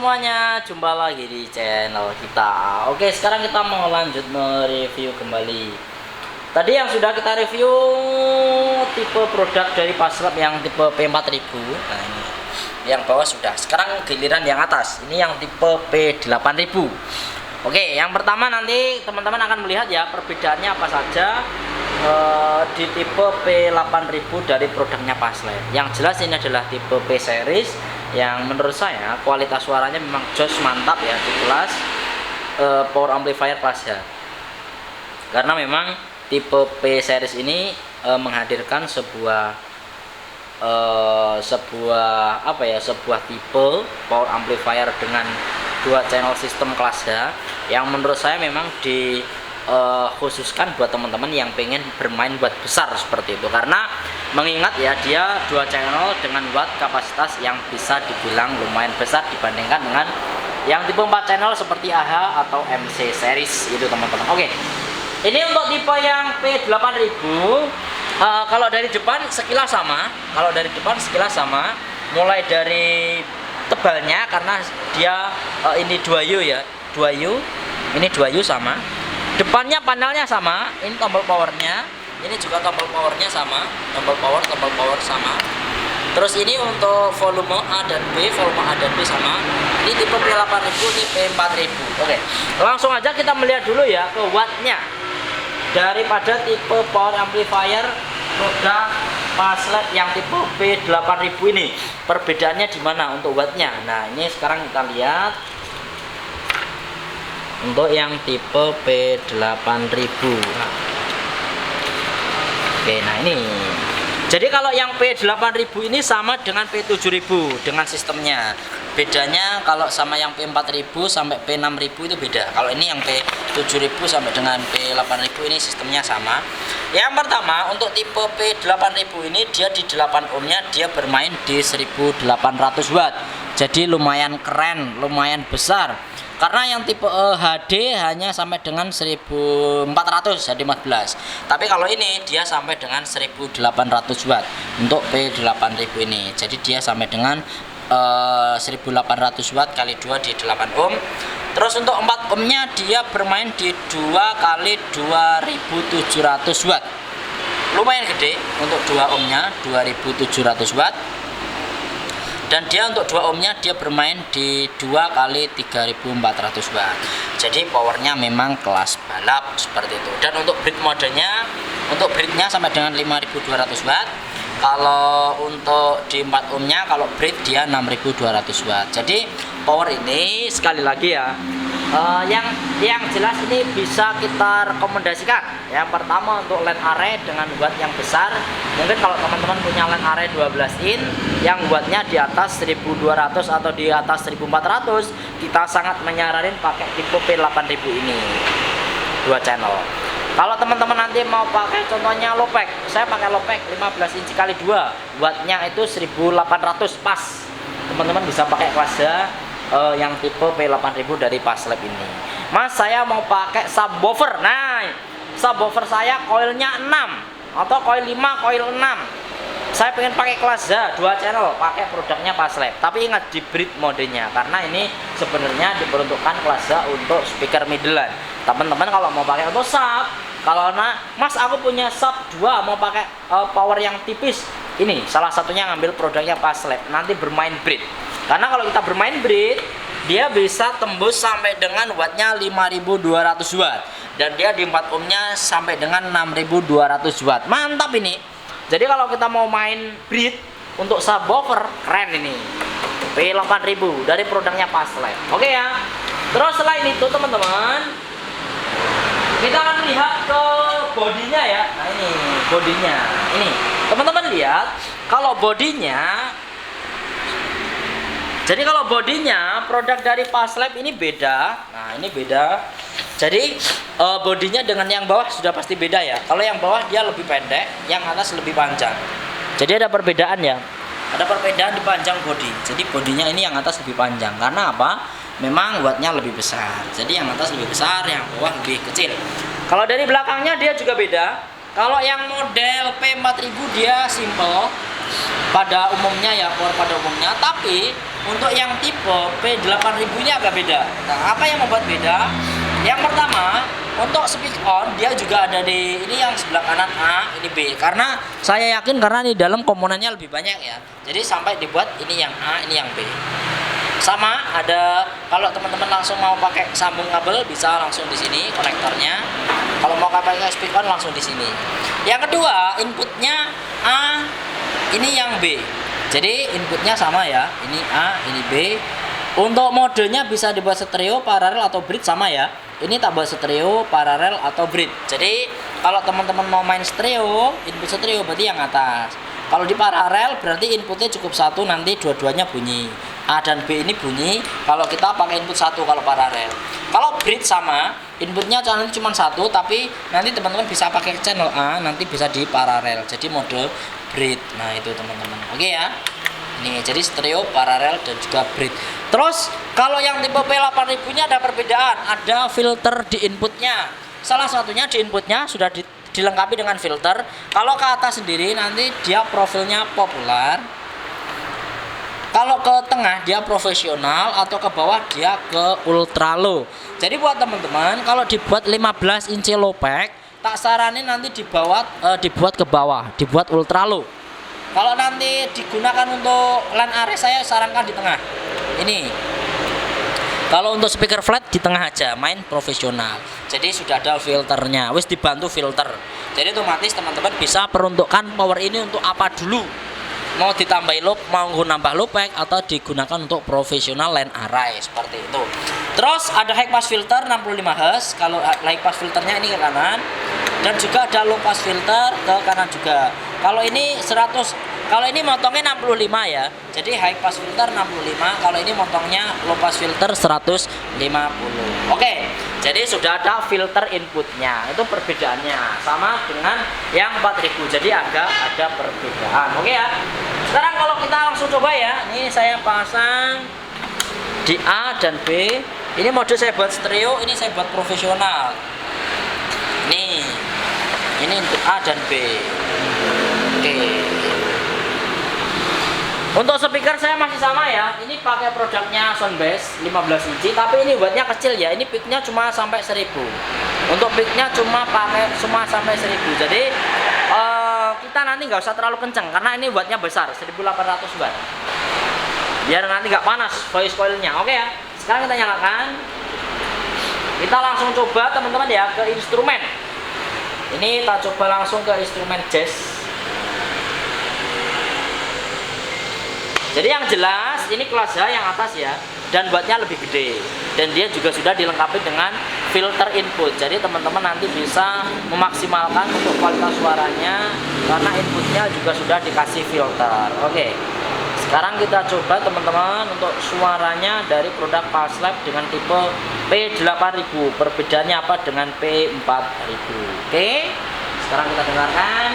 semuanya, jumpa lagi di channel kita. Oke, sekarang kita mau lanjut mereview kembali. Tadi yang sudah kita review tipe produk dari Paslab yang tipe P4000. Nah, ini yang bawah sudah. Sekarang giliran yang atas. Ini yang tipe P8000. Oke, yang pertama nanti teman-teman akan melihat ya perbedaannya apa saja di tipe P8000 dari produknya Paslab. Yang jelas ini adalah tipe P series yang menurut saya kualitas suaranya memang jos, mantap ya di kelas power amplifier Pasha. Karena memang tipe P series ini menghadirkan sebuah tipe power amplifier dengan dua channel sistem kelas H yang menurut saya memang khususkan buat teman-teman yang pengen bermain watt besar seperti itu, karena mengingat ya dia dua channel dengan watt kapasitas yang bisa dibilang lumayan besar dibandingkan dengan yang tipe 4 channel seperti AH atau MC series itu teman-teman. Oke, ini untuk tipe yang P8000. Kalau dari depan sekilas sama, mulai dari tebalnya karena dia ini 2U ya, 2U, ini 2U sama. Depannya panelnya sama, ini tombol powernya, ini juga tombol powernya sama, tombol power sama. Terus ini untuk volume A dan B, sama. Ini tipe P8000, ini P4000. Oke, langsung aja kita melihat dulu ya ke wattnya daripada tipe power amplifier produk Paslab yang tipe P8000 ini. Perbedaannya di mana untuk wattnya? Nah, ini sekarang kita lihat. Untuk yang tipe P8000. Oke, nah ini. Jadi kalau yang P8000 ini sama dengan P7000 dengan sistemnya. Bedanya kalau sama yang P4000 sampai P6000 itu beda. Kalau ini yang P7000 sampai dengan P8000 ini sistemnya sama. Yang pertama untuk tipe P8000 ini dia di 8 ohmnya dia bermain di 1800 watt. Jadi lumayan keren, lumayan besar. Karena yang tipe HD hanya sampai dengan 1400 jadi 14. Tapi kalau ini dia sampai dengan 1800 watt untuk P8000 ini. Jadi dia sampai dengan 1800 watt kali 2 di 8 ohm. Terus untuk 4 ohmnya dia bermain di 2 kali 2700 watt. Lumayan gede untuk 2 ohmnya 2700 watt. Dan dia untuk 2 ohmnya dia bermain di 2 kali 3400 watt. Jadi powernya memang kelas balap seperti itu. Dan untuk breed modenya, untuk breednya sampai dengan 5200 watt. Kalau untuk di 4 ohmnya kalau breed dia 6200 watt. Jadi power ini sekali lagi ya, yang jelas ini bisa kita rekomendasikan. Yang pertama untuk line array dengan watt yang besar. Mungkin kalau teman-teman punya line array 12 in yang wattnya di atas 1200 atau di atas 1400, kita sangat menyaranin pakai tipe P8000 ini, dua channel. Kalau teman-teman nanti mau pakai contohnya low pack, saya pakai low pack 15 inci kali 2, wattnya itu 1800 pas. Teman-teman bisa pakai kelas yang tipe P8000 dari Paslab ini. Mas, saya mau pakai subwoofer. Nah, subwoofer saya coilnya 6 atau coil 5, coil 6. Saya pengen pakai kelas H 2 channel, pakai produknya Paslab. Tapi ingat di breed modenya, karena ini sebenarnya diperuntukkan kelas H untuk speaker middlean. Teman-teman kalau mau pakai untuk sub, kalau Mas aku punya sub 2 mau pakai power yang tipis, ini salah satunya ngambil produknya Paslab. Nanti bermain breed. Karena kalau kita bermain breed, dia bisa tembus sampai dengan wattnya 5200 watt. Dan dia di 4 ohmnya sampai dengan 6200 watt. Mantap ini. Jadi kalau kita mau main breed untuk subwoofer, keren ini. P8000 dari produknya Paslab. Oke ya. Terus selain itu teman-teman, kita akan lihat ke bodinya ya. Nah ini bodinya. Ini teman-teman lihat kalau bodinya. Jadi kalau bodinya produk dari Paslab ini beda. Nah ini beda. Jadi bodinya dengan yang bawah sudah pasti beda ya. Kalau yang bawah dia lebih pendek, yang atas lebih panjang. Jadi ada perbedaan ya. Ada perbedaan di panjang bodi. Jadi bodinya ini yang atas lebih panjang. Karena apa? Memang wattnya lebih besar. Jadi yang atas lebih besar, yang bawah lebih kecil. Kalau dari belakangnya dia juga beda. Kalau yang model P4000 dia simple. pada umumnya ya, power pada umumnya. Tapi untuk yang tipe P8000 ini agak beda. Nah, apa yang membuat beda? Yang pertama, untuk speak on dia juga ada di ini yang sebelah kanan A, ini B. Karena saya yakin karena di dalam komponennya lebih banyak ya. Jadi sampai dibuat ini yang A, ini yang B. Sama ada, kalau teman-teman langsung mau pakai sambung kabel bisa langsung di sini konektornya. Kalau mau pakai speak on langsung di sini. Yang kedua, inputnya A, ini yang B. Jadi inputnya sama ya, ini A, ini B. Untuk modenya bisa dibuat stereo, paralel atau bridge sama ya. Ini tak buat stereo, paralel atau bridge. Jadi kalau teman-teman mau main stereo, input stereo berarti yang atas. Kalau di paralel berarti inputnya cukup satu, nanti dua-duanya bunyi. A dan B ini bunyi kalau kita pakai input satu kalau paralel. Kalau bridge sama, inputnya cuma satu, tapi nanti teman-teman bisa pakai channel A, nanti bisa di paralel. Jadi mode bridge. Nah itu teman-teman. Oke ya. Nih, jadi stereo, paralel dan juga bridge. Terus kalau yang tipe P8000 ini ada perbedaan, ada filter di inputnya. Salah satunya di inputnya sudah dilengkapi dengan filter. Kalau ke atas sendiri nanti dia profilnya populer. Kalau ke tengah dia profesional, atau ke bawah dia ke ultra low. Jadi buat teman-teman kalau dibuat 15 inci low pack, tak saranin nanti dibuat ke bawah, dibuat ultra low. Kalau nanti digunakan untuk LAN array saya sarankan di tengah. Ini. Kalau untuk speaker flat di tengah aja, main profesional. Jadi sudah ada filternya, wis dibantu filter. Jadi otomatis teman-teman bisa peruntukkan power ini untuk apa dulu. Mau ditambahin loop, mau nambah loop pack, atau digunakan untuk profesional LAN array seperti itu. Terus ada high pass filter 65 Hz. Kalau high pass filternya ini ke kanan, dan juga ada low pass filter ke kanan juga. Kalau ini 100, kalau ini motongnya 65 ya. Jadi high pass filter 65, kalau ini motongnya low pass filter 150. Oke. Jadi sudah ada filter inputnya. Itu perbedaannya sama dengan yang 4000. Jadi agak ada perbedaan. Oke ya. Sekarang kalau kita langsung coba ya. Ini saya pasang di A dan B. Ini mode saya buat stereo, ini saya buat profesional. Nih. Ini untuk A dan B. Oke. Untuk speaker saya masih sama ya. Ini pakai produknya Soundbass 15 inci, tapi ini buatnya kecil ya. Ini peaknya cuma sampai 1000. Untuk peaknya cuma sampai 1000. Jadi kita nanti nggak usah terlalu kenceng karena ini buatnya besar 1800 watt. Biar nanti nggak panas voice coilnya. Oke ya. Sekarang kita nyalakan. Kita langsung coba teman-teman ya ke instrumen. Ini kita coba langsung ke instrumen jazz. Jadi yang jelas ini kelas H yang atas ya, dan buatnya lebih gede, dan dia juga sudah dilengkapi dengan filter input. Jadi teman-teman nanti bisa memaksimalkan untuk kualitas suaranya karena inputnya juga sudah dikasih filter. Oke. Sekarang kita coba teman-teman untuk suaranya dari produk Passlab dengan tipe P8000. Perbedaannya apa dengan P4000? Oke. Sekarang kita dengarkan.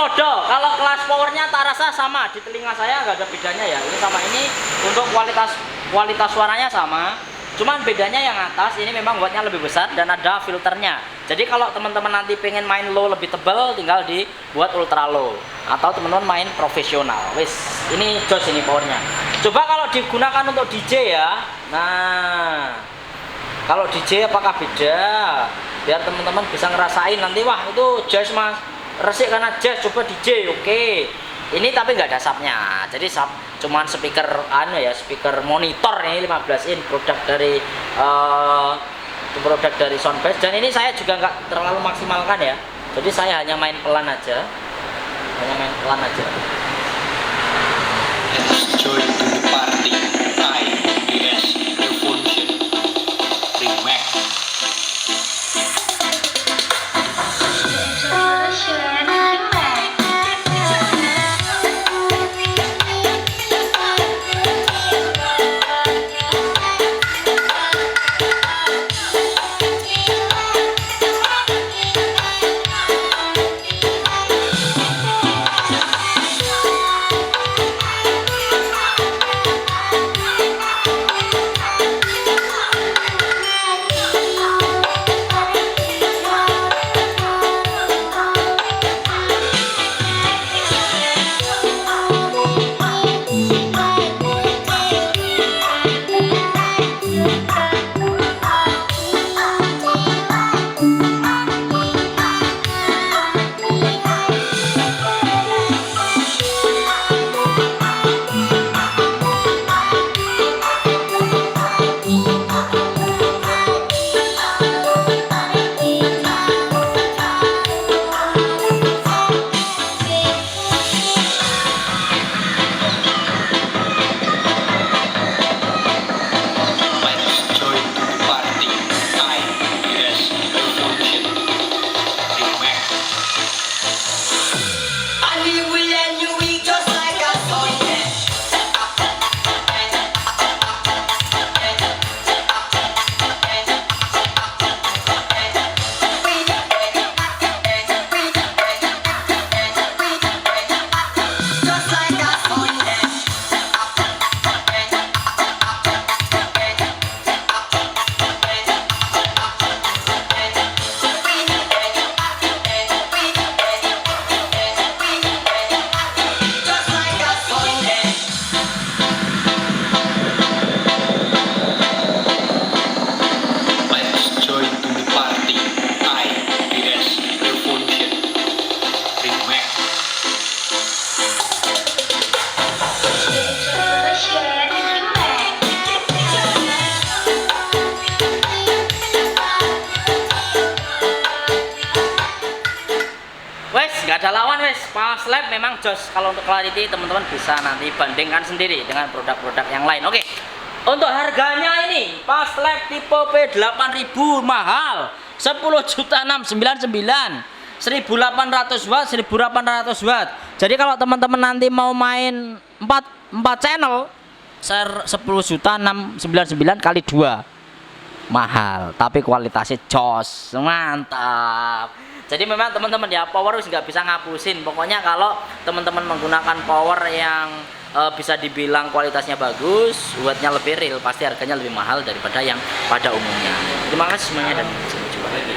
podo. Kalau kelas powernya tak rasa sama, di telinga saya nggak ada bedanya ya. Ini sama ini untuk kualitas suaranya sama. Cuman bedanya yang atas ini memang wattnya lebih besar dan ada filternya. Jadi kalau teman-teman nanti pengen main low lebih tebal, tinggal dibuat ultra low. Atau teman-teman main profesional. Wis, ini jos ini powernya. Coba kalau digunakan untuk DJ ya. Nah, kalau DJ apakah beda? Biar teman-teman bisa ngerasain nanti, wah itu jazz mas, resik karena jazz, coba DJ. Oke. Ini tapi nggak ada subnya, jadi sub cuman speaker speaker monitor ini 15 in produk dari Soundbase, dan ini saya juga nggak terlalu maksimalkan ya, jadi saya hanya main pelan aja. Join to the party. IBS Revolution Remix. Nggak ada lawan wes, Pulse Lab memang jos. Kalau untuk clarity teman-teman bisa nanti bandingkan sendiri dengan produk-produk yang lain. Oke, untuk harganya ini Pulse Lab tipe P8000 mahal 10.699, 1800 watt, 1800 watt. Jadi kalau teman-teman nanti mau main 4 channel 10.699 kali 2 mahal, tapi kualitasnya jos, mantap. Jadi memang teman-teman ya, power nggak bisa ngapusin. Pokoknya kalau teman-teman menggunakan power yang bisa dibilang kualitasnya bagus, wattnya lebih real, pasti harganya lebih mahal daripada yang pada umumnya. Terima kasih semuanya dan sampai jumpa lagi.